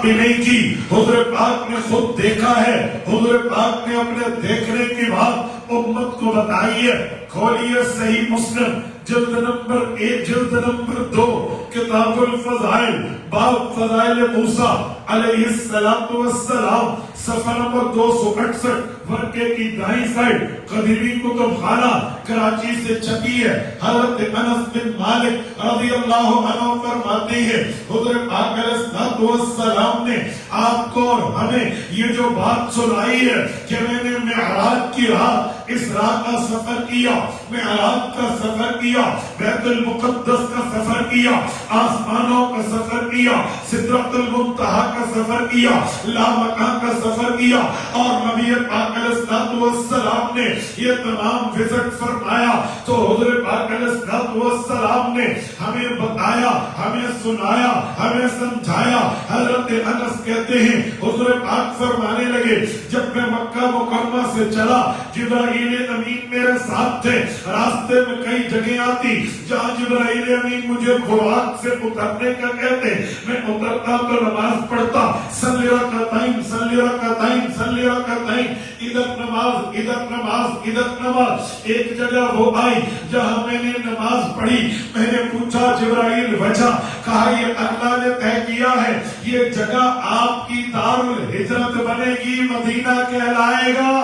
بھی نہیں کی. حضور پاک نے خود دیکھا ہے. حضور پاک نے اپنے دیکھنے کے بعد امت کو بتائی ہے. کھولیے صحیح مسلم جلد نمبر 1 جلد نمبر 2 کتاب الفضائل باب فضائل موسیٰ علیہ السلام صفحہ نمبر 268 ورقے کی دائیں سائڈ قدیمی کتب خانہ کراچی سے چھپی ہے. حضرت انس بن مالک رضی اللہ عنہ فرماتے ہیں حضور پاک علیہ السلام نے آپ کو اور ہمیں یہ جو بات سنائی ہے کہ میں نے معراج کی رات اسراء کا سفر کیا, معراج کا سفر کیا, بیت المقدس کا سفر کیا, آسمانوں کا سفر کیا, سدرۃ المنتہا کا سفر کیا, لامکان کا سفر کیا, اور نبی پاک علیہ السلام نے یہ تمام وزٹ فرمایا. تو حضور پاک علیہ السلام نے ہمیں بتایا, ہمیں سنایا, ہمیں سمجھایا. حضرت انس کہتے ہیں حضور پاک فرمانے لگے جب میں مکہ مکرمہ سے چلا جبرائیل امین میرے ساتھ تھے. راستے میں کئی جگہ آتی جہاں جبرائیل امین مجھے براق سے اترنے کا کہتے, میں اترتا تو نماز پڑھتا, صلی رکعتین صلی رکعتین صلی رکعتین, ادھر نماز ادھر نماز ادھر نماز. ایک جگہ وہ آئی جہاں میں نے نماز پڑھی. میں نے پوچھا جبرائیل وجہ, کہا یہ اللہ نے طے کیا ہے یہ جگہ آپ کی دار الہجرت بنے گی, مدینہ کہلائے گا.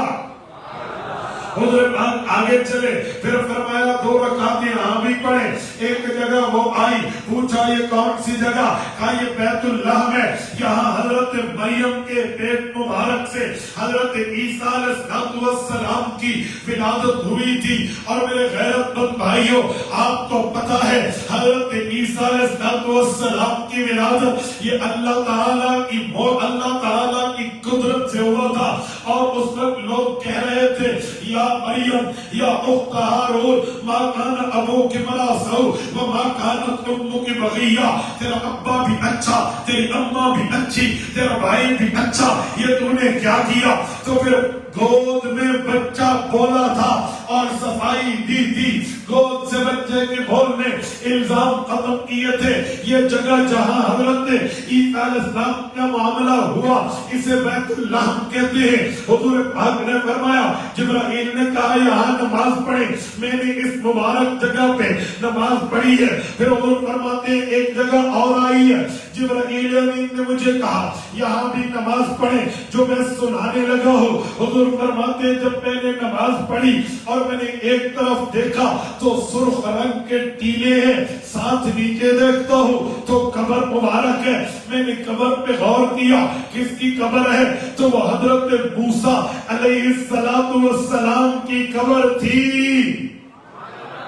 حضور پاک آگے چلے, پھر فرمایا 2 رکعتیں یہاں بھی پڑھیں. ایک جگہ وہ آئی, پوچھا یہ کون سی جگہ, کہا یہ بیت اللہ ہے, یہاں حضرت مریم کے پیٹ مبارک سے حضرت عیسیٰ علیہ السلام کی ولادت ہوئی تھی. اور میرے غیرت مند بھائیوں آپ کو پتہ ہے حضرت عیسیٰ علیہ السلام کی ولادت یہ اللہ تعالیٰ کی اللہ تعالیٰ کی قدرت سے ہوا تھا. اور اس وقت لوگ کہہ رہے تھے یا مریم یا اخت ہارون ما کان ابوک امرأ سوء وما کانت امک بغیہ, تیرا ابا بھی اچھا, تیری اماں بھی اچھی, تیرا بھائی بھی اچھا, یہ تو نے کیا کیا. تو پھر گود میں بچہ بولا تھا اور صفائی دی تھی, گود سے بچے کے بولنے الزام ختم کیے تھے. یہ جگہ جہاں حضرت عیسیٰ علیہ السلام کا معاملہ ہوا اسے بیت اللہ کہتے ہیں. حضور پاک نے فرمایا جبرائیل نے کہا یہاں نماز پڑھیں. میں نے اس مبارک جگہ پہ نماز پڑھی ہے. پھر حضور فرماتے ہیں ایک جگہ اور آئی ہے, جبرائیل امین نے مجھے کہا یہاں بھی نماز پڑھیں جو میں سنانے لگا ہوں. حضور فرماتے ہیں جب میں نے نماز پڑھی اور میں نے ایک طرف دیکھا تو سرخ رنگ کے ٹیلے ہیں, ساتھ نیچے دیکھتا ہوں تو قبر مبارک ہے. میں نے قبر پہ غور کیا کس کی قبر ہے, تو وہ حضرت موسیٰ علیہ السلام کی قبر تھی.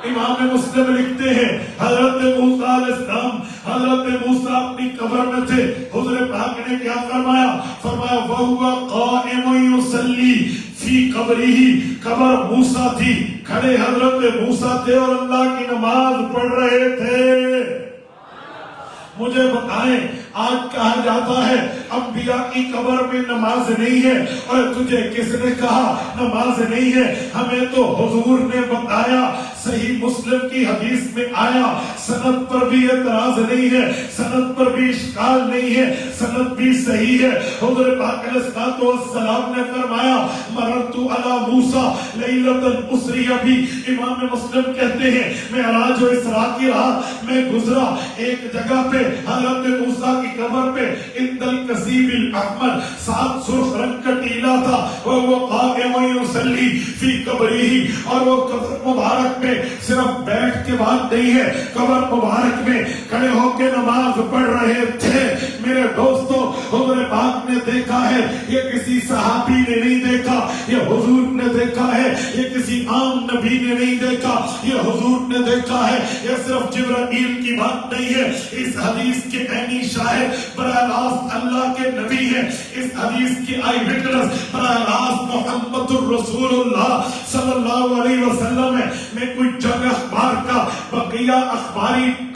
امام مسلم لکھتے ہیں حضرت موسیٰ علیہ السلام حضرت موسیٰ اپنی قبر میں تھے. حضور پاک نے کیا فرمایا, فرمایا وَهُوَ قَائِمٌ يُصَلِّي فی قبرہ, قبر موسیٰ تھی, کھڑے حضرت موسیٰ تھے اور اللہ کی نماز پڑھ رہے تھے. مجھے بتائیں آج کہا جاتا ہے انبیاء کی قبر میں نماز نہیں ہے, اور تجھے کس نے کہا نماز نہیں ہے؟ ہمیں تو حضور نے بتایا. صحیح مسلم کی حدیث میں آیا, سند پر بھی اعتراض نہیں ہے, سند پر بھی اشکال نہیں ہے, سند بھی صحیح ہے. حضور پاک علیہ السلام نے فرمایا مررت علی موسیٰ لیلۃ اسری بی. امام مسلم کہتے ہیں معراج و اسراء کی رات میں گزرا, ایک جگہ پہ حضرت موسیٰ کی قبر پہ عند الکثیب الاحمر, 7 سرخ رنگ کا ٹیلا تھا. وہ قائم یصلی فی قبرہ, اور وہ قبر مبارک میں صرف بیٹھ کے بات نہیں ہے, قبر مبارک میں کھڑے ہو کے نماز پڑھ رہے تھے. میرے دوستو حضور پاک نے دیکھا ہے, یہ کسی صحابی نے نہیں دیکھا, یہ حضور نے دیکھا ہے. یہ کسی عام نبی نے نہیں دیکھا, یہ حضور نے دیکھا ہے. یہ صرف جبرائیل کی بات نہیں ہے, اس حدیث کے عینی شاہد براہ راست اللہ کے نبی ہیں. اس حدیث کی آئی وٹنس براہ راست محمد الرسول اللہ صلی اللہ علیہ وسلم ہے. میں کوئی جنگ اخبار کا بقیہ اخباری